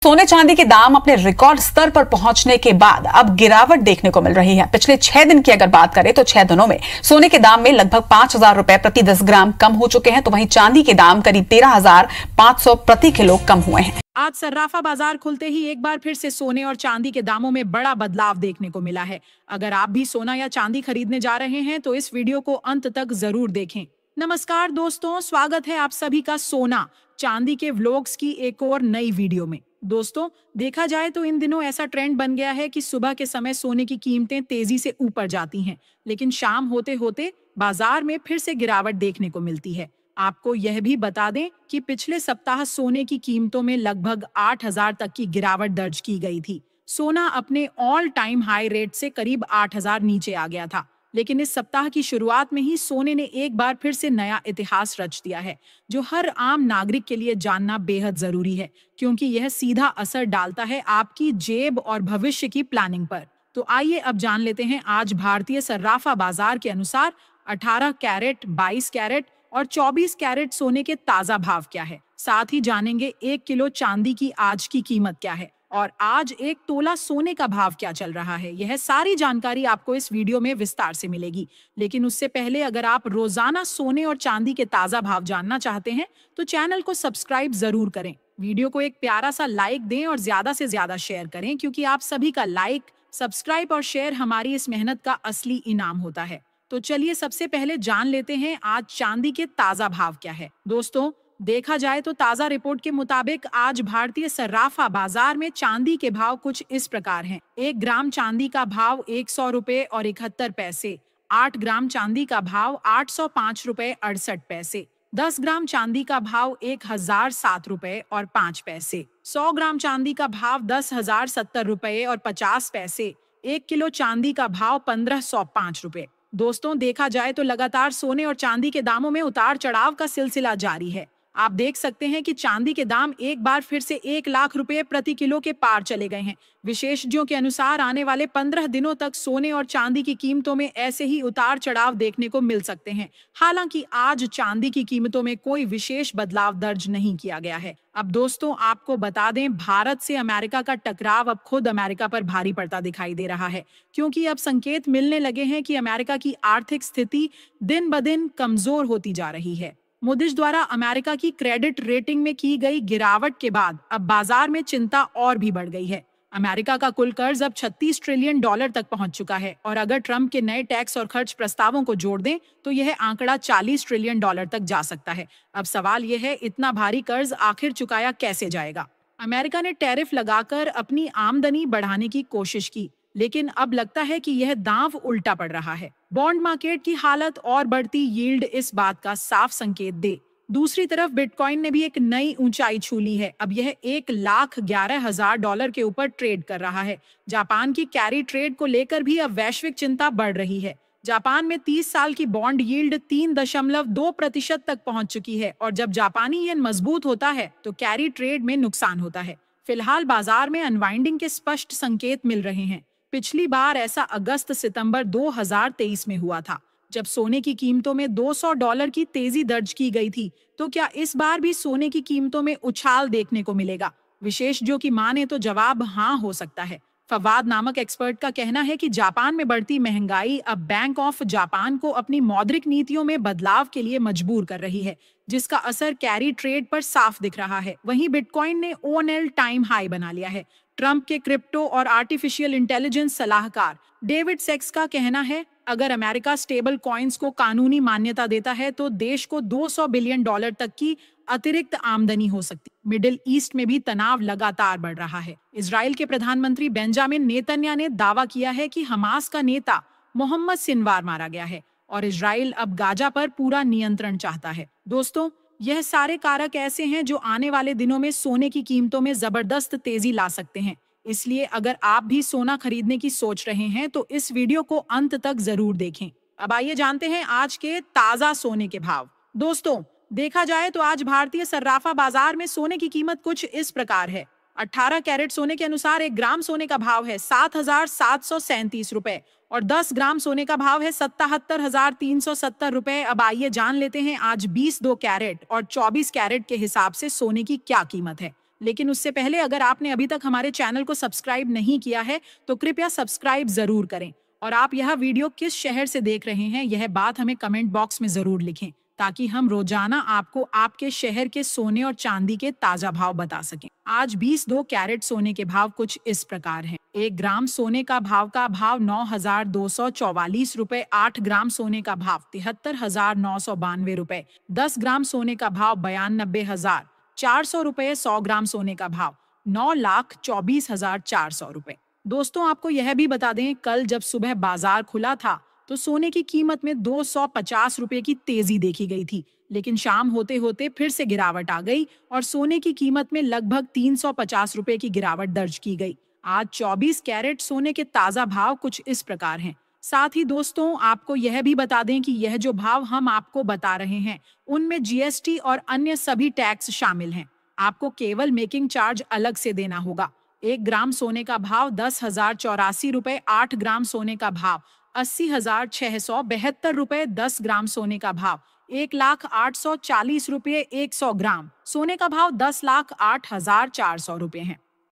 सोने चांदी के दाम अपने रिकॉर्ड स्तर पर पहुंचने के बाद अब गिरावट देखने को मिल रही है। पिछले 6 दिन की अगर बात करें तो 6 दिनों में सोने के दाम में लगभग 5,000 रुपए प्रति 10 ग्राम कम हो चुके हैं, तो वहीं चांदी के दाम करीब 13,500 प्रति किलो कम हुए हैं। आज सर्राफा बाजार खुलते ही एक बार फिर से सोने और चांदी के दामों में बड़ा बदलाव देखने को मिला है। अगर आप भी सोना या चांदी खरीदने जा रहे हैं तो इस वीडियो को अंत तक जरूर देखें। नमस्कार दोस्तों, स्वागत है आप सभी का सोना चांदी के व्लॉग्स की एक और नई वीडियो में। दोस्तों, देखा जाए तो इन दिनों ऐसा ट्रेंड बन गया है कि सुबह के समय सोने की कीमतें तेजी से ऊपर जाती हैं, लेकिन शाम होते होते बाजार में फिर से गिरावट देखने को मिलती है। आपको यह भी बता दें कि पिछले सप्ताह सोने की कीमतों में लगभग 8,000 तक की गिरावट दर्ज की गई थी। सोना अपने ऑल टाइम हाई रेट से करीब 8,000 नीचे आ गया था, लेकिन इस सप्ताह की शुरुआत में ही सोने ने एक बार फिर से नया इतिहास रच दिया है, जो हर आम नागरिक के लिए जानना बेहद जरूरी है, क्योंकि यह सीधा असर डालता है आपकी जेब और भविष्य की प्लानिंग पर। तो आइए अब जान लेते हैं आज भारतीय सर्राफा बाजार के अनुसार 18 कैरेट, 22 कैरेट और 24 कैरेट सोने के ताजा भाव क्या है। साथ ही जानेंगे 1 किलो चांदी की आज की कीमत क्या है और आज 1 तोला सोने का भाव क्या चल रहा है। यह सारी जानकारी आपको इस वीडियो में विस्तार से मिलेगी, लेकिन उससे पहले अगर आप रोजाना सोने और चांदी के ताजा भाव जानना चाहते हैं तो चैनल को सब्सक्राइब जरूर करें। वीडियो को एक प्यारा सा लाइक दें और ज्यादा से ज्यादा शेयर करें, क्योंकि आप सभी का लाइक, सब्सक्राइब और शेयर हमारी इस मेहनत का असली इनाम होता है। तो चलिए सबसे पहले जान लेते हैं आज चांदी के ताजा भाव क्या है। दोस्तों, देखा जाए तो ताजा रिपोर्ट के मुताबिक आज भारतीय सर्राफा बाजार में चांदी के भाव कुछ इस प्रकार हैं। 1 ग्राम चांदी का भाव 100 रुपए और 71 पैसे, 8 ग्राम चांदी का भाव 805 रुपए 68 पैसे, 10 ग्राम चांदी का भाव 1,007 रुपए और 5 पैसे, 100 ग्राम चांदी का भाव 10,070 रुपए और 50 पैसे, 1 किलो चांदी का भाव 1,505 रुपए। दोस्तों, देखा जाए तो लगातार सोने और चांदी के दामों में उतार चढ़ाव का सिलसिला जारी है। आप देख सकते हैं कि चांदी के दाम एक बार फिर से 1 लाख रुपए प्रति किलो के पार चले गए हैं। विशेषज्ञों के अनुसार आने वाले 15 दिनों तक सोने और चांदी की कीमतों में ऐसे ही उतार चढ़ाव देखने को मिल सकते हैं। हालांकि आज चांदी की कीमतों में कोई विशेष बदलाव दर्ज नहीं किया गया है। अब दोस्तों, आपको बता दें, भारत से अमेरिका का टकराव अब खुद अमेरिका पर भारी पड़ता दिखाई दे रहा है, क्योंकि अब संकेत मिलने लगे हैं कि अमेरिका की आर्थिक स्थिति दिन ब दिन कमजोर होती जा रही है। मूडिज द्वारा अमेरिका की क्रेडिट रेटिंग में की गई गिरावट के बाद अब बाजार में चिंता और भी बढ़ गई है। अमेरिका का कुल कर्ज अब 36 ट्रिलियन डॉलर तक पहुंच चुका है और अगर ट्रंप के नए टैक्स और खर्च प्रस्तावों को जोड़ दें तो यह आंकड़ा 40 ट्रिलियन डॉलर तक जा सकता है। अब सवाल यह है, इतना भारी कर्ज आखिर चुकाया कैसे जाएगा। अमेरिका ने टैरिफ लगाकर अपनी आमदनी बढ़ाने की कोशिश की, लेकिन अब लगता है कि यह दांव उल्टा पड़ रहा है। बॉन्ड मार्केट की हालत और बढ़ती यील्ड इस बात का साफ संकेत दे। दूसरी तरफ बिटकॉइन ने भी एक नई ऊंचाई छू ली है। अब यह 1,11,000 डॉलर के ऊपर ट्रेड कर रहा है। जापान की कैरी ट्रेड को लेकर भी अब वैश्विक चिंता बढ़ रही है। जापान में 30 साल की बॉन्ड यील्ड 3.2% तक पहुंच चुकी है और जब जापानी येन मजबूत होता है तो कैरी ट्रेड में नुकसान होता है। फिलहाल बाजार में अनवाइंडिंग के स्पष्ट संकेत मिल रहे हैं। पिछली बार ऐसा अगस्त सितंबर 2023 में हुआ था, जब सोने की कीमतों में $200 की तेजी दर्ज की गई थी। तो क्या इस बार भी सोने की कीमतों में उछाल देखने को मिलेगा? विशेषज्ञों की माने तो जवाब हाँ हो सकता है। फवाद नामक एक्सपर्ट का कहना है कि जापान में बढ़ती महंगाई अब बैंक ऑफ जापान को अपनी मौद्रिक नीतियों में बदलाव के लिए मजबूर कर रही है, जिसका असर कैरी ट्रेड पर साफ दिख रहा है। वहीं बिटकॉइन ने ऑल टाइम हाई बना लिया है। ट्रंप के क्रिप्टो और आर्टिफिशियल इंटेलिजेंस सलाहकार डेविड सेक्स का कहना है, अगर अमेरिका स्टेबल कॉइन्स को कानूनी मान्यता देता है तो देश को $200 बिलियन तक की अतिरिक्त आमदनी हो सकती। मिडिल ईस्ट में भी तनाव लगातार बढ़ रहा है। इजराइल के प्रधानमंत्री बेंजामिन नेतन्याहू ने दावा किया है कि हमास का नेता मोहम्मद सिनवार मारा गया है और इजराइल अब गाजा पर पूरा नियंत्रण चाहता है। दोस्तों, यह सारे कारक ऐसे हैं जो आने वाले दिनों में सोने की कीमतों में जबरदस्त तेजी ला सकते हैं। इसलिए अगर आप भी सोना खरीदने की सोच रहे हैं तो इस वीडियो को अंत तक जरूर देखें। अब आइए जानते हैं आज के ताजा सोने के भाव। दोस्तों, देखा जाए तो आज भारतीय सर्राफा बाजार में सोने की कीमत कुछ इस प्रकार है। 18 कैरेट सोने के अनुसार 1 ग्राम सोने का भाव है 7,737 रुपए और 10 ग्राम सोने का भाव है 77,370 रुपए। अब आइए जान लेते हैं आज 22 कैरेट और 24 कैरेट के हिसाब से सोने की क्या कीमत है। लेकिन उससे पहले अगर आपने अभी तक हमारे चैनल को सब्सक्राइब नहीं किया है तो कृपया सब्सक्राइब जरूर करें। और आप यह वीडियो किस शहर से देख रहे हैं यह बात हमें कमेंट बॉक्स में जरूर लिखें, ताकि हम रोजाना आपको आपके शहर के सोने और चांदी के ताजा भाव बता सकें। आज 22 कैरेट सोने के भाव कुछ इस प्रकार हैं। 1 ग्राम सोने का भाव 9,244 रुपए, 8 ग्राम सोने का भाव 73,992 रुपए, 10 ग्राम सोने का भाव 92,400 रुपए, 100 ग्राम सोने का भाव 9,24,400 रुपए। दोस्तों आपको यह भी बता दें, कल जब सुबह बाजार खुला था तो सोने की कीमत में 250 रुपए की तेजी देखी गई थी, लेकिन शाम होते होते फिर से गिरावट आ गई और सोने की कीमत में लगभग 350 रुपए की गिरावट दर्ज की गई। आज 24 कैरेट सोने के ताजा भाव कुछ इस प्रकार हैं। साथ ही दोस्तों आपको यह भी बता दें कि यह जो भाव हम आपको बता रहे हैं उनमें जीएसटी और अन्य सभी टैक्स शामिल हैं। आपको केवल मेकिंग चार्ज अलग से देना होगा। 1 ग्राम सोने का भाव 10,084 रुपए, 8 ग्राम सोने का भाव 80,672 रुपए, 10 ग्राम सोने का भाव 1,08,40 रुपए, 100 ग्राम सोने का भाव 10,08,400 रुपए है।